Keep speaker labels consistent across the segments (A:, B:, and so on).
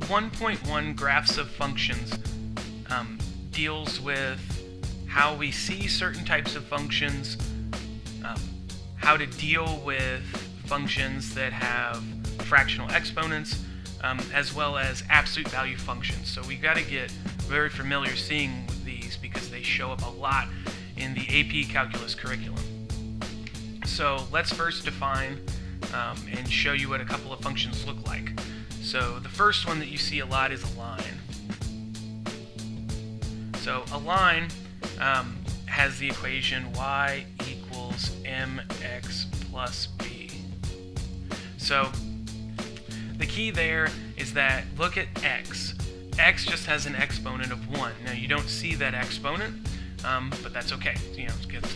A: 1.1 graphs of functions deals with how we see certain types of functions, how to deal with functions that have fractional exponents, as well as absolute value functions. So we got to get very familiar seeing with these because they show up a lot in the AP Calculus curriculum. So let's first define and show you what a couple of functions look like. So the first one that you see a lot is a line. So a line has the equation y equals mx plus b. So the key there is that look at x. X just has an exponent of 1. Now you don't see that exponent, but that's okay, because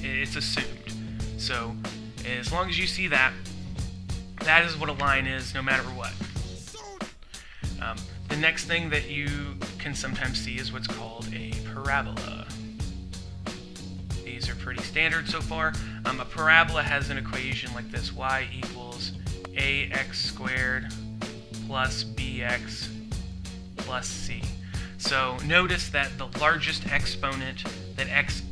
A: it's assumed. So as long as you see that, that is what a line is no matter what. The next thing that you can sometimes see is what's called a parabola. These are pretty standard so far. A parabola has an equation like this: y equals ax squared plus bx plus c. So notice that the largest exponent that x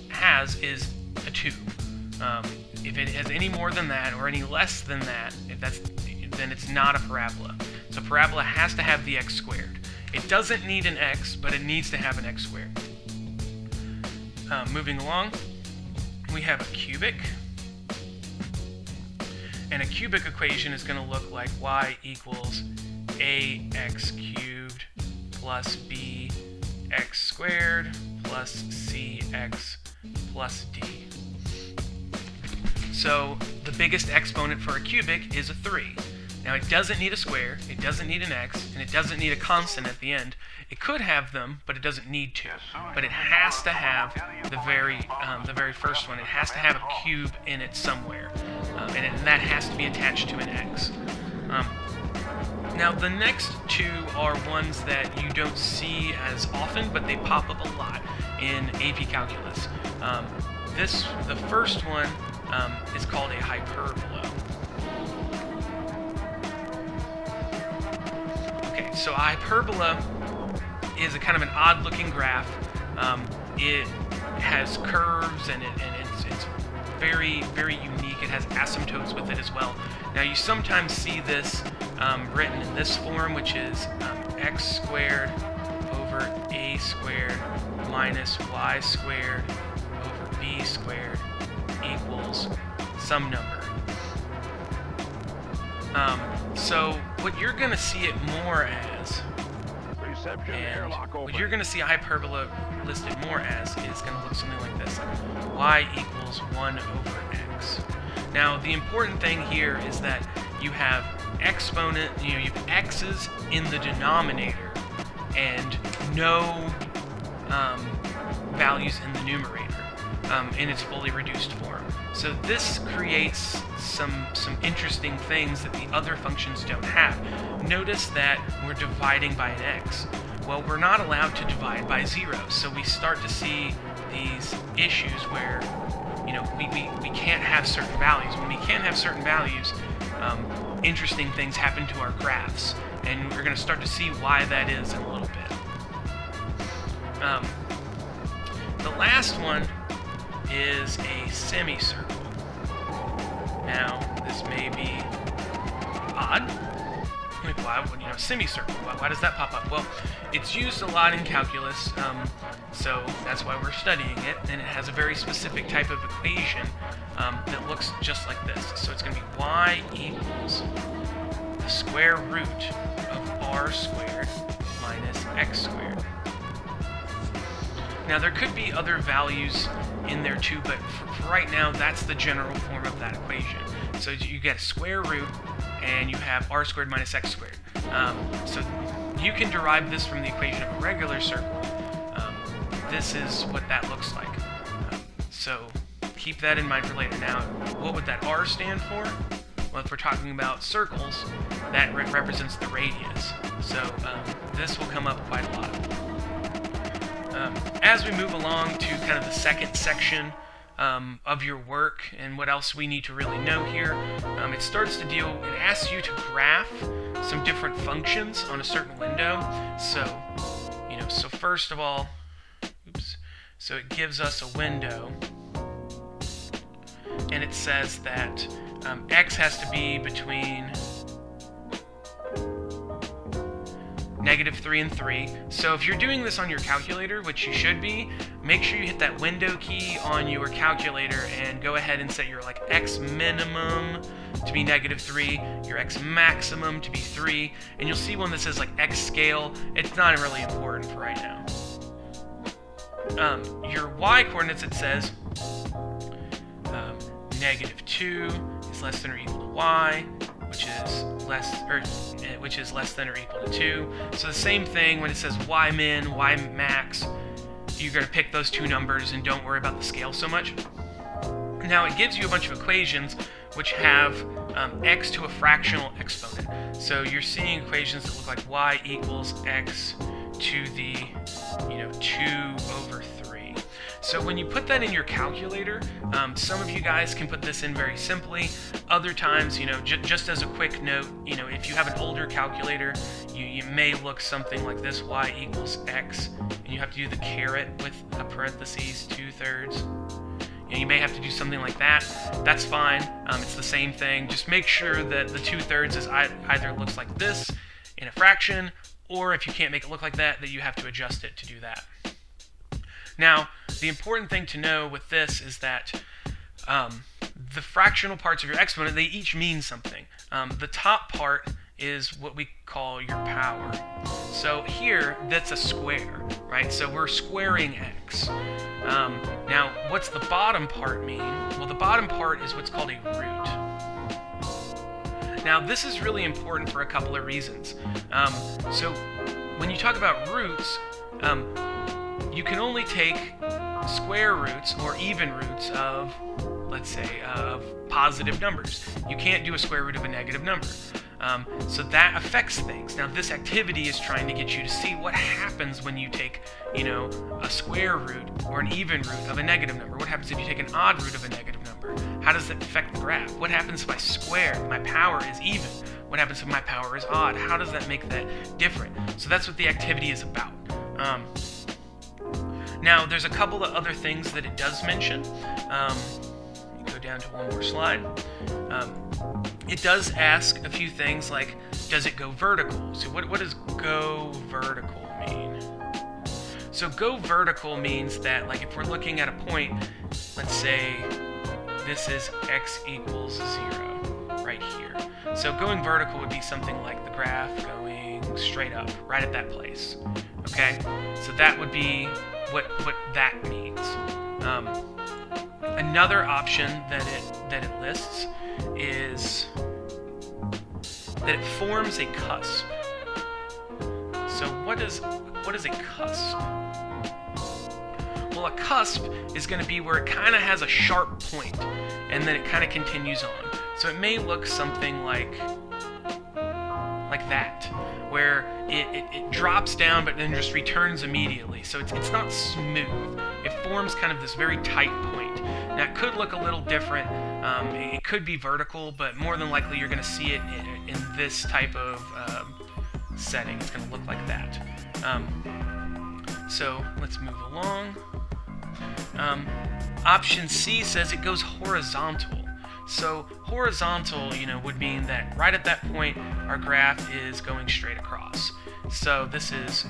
A: has is a 2. If it has any more than that or any less than that, then it's not a parabola. So parabola has to have the x squared. It doesn't need an x, but it needs to have an x squared. Moving along, we have a cubic. And a cubic equation is going to look like y equals ax cubed plus bx squared plus cx plus d. So the biggest exponent for a cubic is a 3. Now it doesn't need a square, it doesn't need an x, and it doesn't need a constant at the end. It could have them, but it doesn't need to. But it has to have the very first one. It has to have a cube in it somewhere, and that has to be attached to an x. Now the next two are ones that you don't see as often, but they pop up a lot in AP Calculus. The first one is called a hyperbola. Okay, so a hyperbola is a kind of an odd-looking graph. It has curves and it's very, very unique. It has asymptotes with it as well. Now you sometimes see this written in this form, which is x squared over a squared minus y squared over b squared equals some number. So what you're going to see it more as, and what you're going to see a hyperbola listed more as, is going to look something like this: y equals 1 over x. Now the important thing here is that you have exponent, you have x's in the denominator and no values in the numerator in its fully reduced form. So this creates some interesting things that the other functions don't have. Notice that we're dividing by an x. Well, we're not allowed to divide by 0, so we start to see these issues where we can't have certain values. When we can't have certain values, interesting things happen to our graphs, and we're going to start to see why that is in a little bit. The last one is a semicircle. Now, this may be odd. Why would semicircle? Why does that pop up? Well, it's used a lot in calculus, so that's why we're studying it, and it has a very specific type of equation that looks just like this. So it's going to be y equals the square root of r squared minus x squared. Now there could be other values in there too, but for right now that's the general form of that equation. So you get a square root and you have r squared minus x squared. So you can derive this from the equation of a regular circle. This is what that looks like. So keep that in mind for later. Now, what would that r stand for? Well, if we're talking about circles, that represents the radius. So this will come up quite a lot. As we move along to kind of the second section of your work and what else we need to really know here. It starts to deal, it asks you to graph some different functions on a certain window. So, so first of all, so it gives us a window, and it says that x has to be between -3 and 3. So if you're doing this on your calculator, which you should be, make sure you hit that window key on your calculator and go ahead and set your x minimum to be -3, your x maximum to be 3, and you'll see one that says x scale. It's not really important for right now. Your y coordinates, it says -2 is less than or equal to y, which is less than or equal to 2. So the same thing when it says y min, y max, you're going to pick those two numbers and don't worry about the scale so much. Now it gives you a bunch of equations which have x to a fractional exponent. So you're seeing equations that look like y equals x to the 2/3. So when you put that in your calculator, some of you guys can put this in very simply. Other times, just as a quick note, if you have an older calculator, you may look something like this: y equals x, and you have to do the caret with a parentheses, 2/3. You may have to do something like that. That's fine. It's the same thing. Just make sure that the 2/3 is either looks like this in a fraction, or if you can't make it look like that you have to adjust it to do that. Now, the important thing to know with this is that the fractional parts of your exponent, they each mean something. The top part is what we call your power. So here, that's a square, right? So we're squaring x. Now, what's the bottom part mean? Well, the bottom part is what's called a root. Now, this is really important for a couple of reasons. So when you talk about roots, you can only take square roots or even roots of, let's say, of positive numbers. You can't do a square root of a negative number. So that affects things. Now, this activity is trying to get you to see what happens when you take, a square root or an even root of a negative number. What happens if you take an odd root of a negative number? How does that affect the graph? What happens if I square? My power is even. What happens if my power is odd? How does that make that different? So that's what the activity is about. Now, there's a couple of other things that it does mention. Go down to one more slide. It does ask a few things like, does it go vertical? So what does go vertical mean? So go vertical means that, if we're looking at a point, let's say this is x equals 0 right here. So going vertical would be something like the graph going straight up, right at that place. Okay? So that would be what that means. Another option that it lists is that it forms a cusp. So what is a cusp? Well, a cusp is going to be where it kind of has a sharp point, and then it kind of continues on. So it may look something like that, where it drops down but then just returns immediately. So it's not smooth. It forms kind of this very tight point. Now, it could look a little different. It could be vertical, but more than likely you're going to see it in this type of setting. It's going to look like that. So let's move along. Option C says it goes horizontal. So horizontal, would mean that right at that point, our graph is going straight across. So this is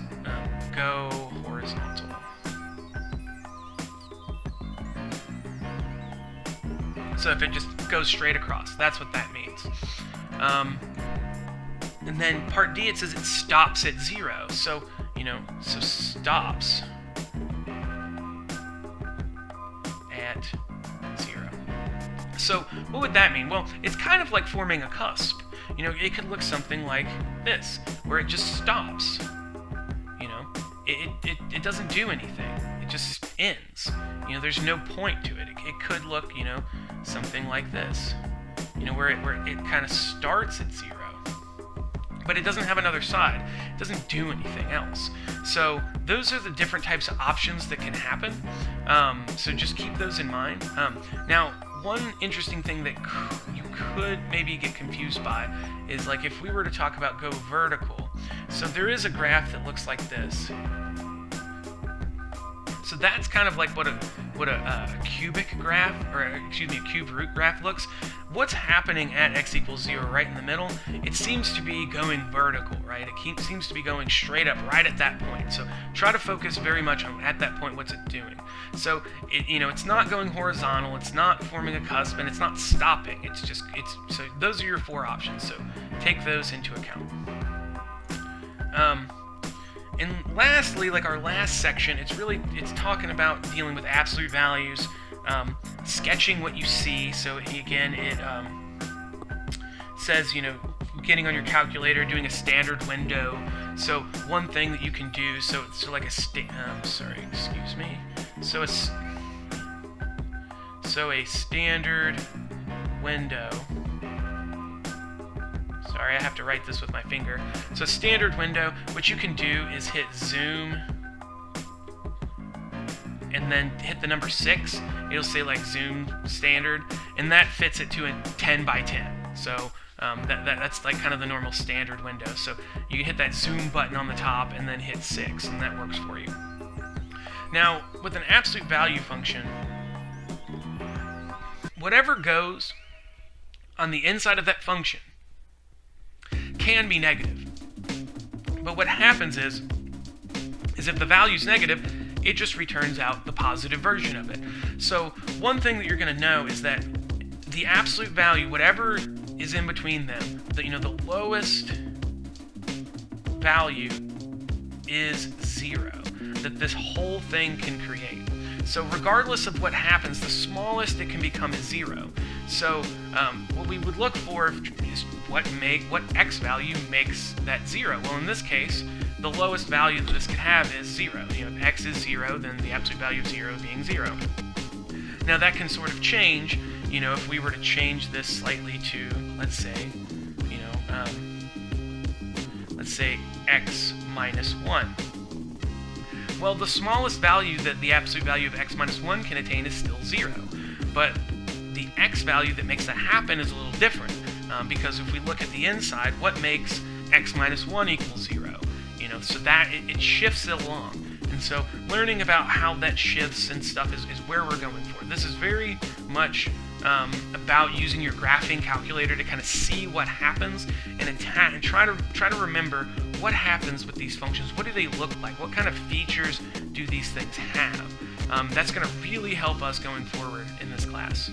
A: go horizontal. So if it just goes straight across, that's what that means. And then part D, it says it stops at 0. So, so stops at 0. So what would that mean? Well, it's kind of like forming a cusp. It could look something like this, where it just stops. It doesn't do anything. It just ends. There's no point to it. It could look, something like this. Where it kind of starts at 0. but it doesn't have another side. It doesn't do anything else. So those are the different types of options that can happen. So just keep those in mind. Now, one interesting thing that you could maybe get confused by is like if we were to talk about go vertical. So there is a graph that looks like this. So that's kind of like what a cubic graph, or excuse me, a cube root graph looks. What's happening at x equals 0 right in the middle? It seems to be going vertical, right? It seems to be going straight up right at that point. So try to focus very much on at that point what's it doing. So it's not going horizontal, it's not forming a cusp, and it's not stopping. So those are your 4 options. So take those into account. And lastly, like our last section, it's talking about dealing with absolute values, sketching what you see. So again, it says, getting on your calculator, doing a standard window. So one thing that you can do, so like a a standard window. Sorry, I have to write this with my finger. So standard window, what you can do is hit zoom and then hit the number 6. It'll say like zoom standard, and that fits it to a 10 by 10. So that's like kind of the normal standard window. So you hit that zoom button on the top and then hit 6, and that works for you. Now, with an absolute value function, whatever goes on the inside of that function can be negative. But what happens is if the value is negative, it just returns out the positive version of it. So one thing that you're going to know is that the absolute value, whatever is in between them, the lowest value is 0 that this whole thing can create. So regardless of what happens, the smallest it can become is 0. So what we would look for is what x value makes that 0. Well, in this case, the lowest value that this could have is 0. If x is 0, then the absolute value of 0 being 0. Now that can sort of change. If we were to change this slightly to, let's say x minus 1. Well, the smallest value that the absolute value of x minus 1 can attain is still 0. But the x value that makes that happen is a little different. Because if we look at the inside, what makes x minus 1 equal 0? So that it shifts it along. And so learning about how that shifts and stuff is where we're going for. This is very much about using your graphing calculator to kind of see what happens and try to remember what happens with these functions. What do they look like? What kind of features do these things have? That's going to really help us going forward in this class.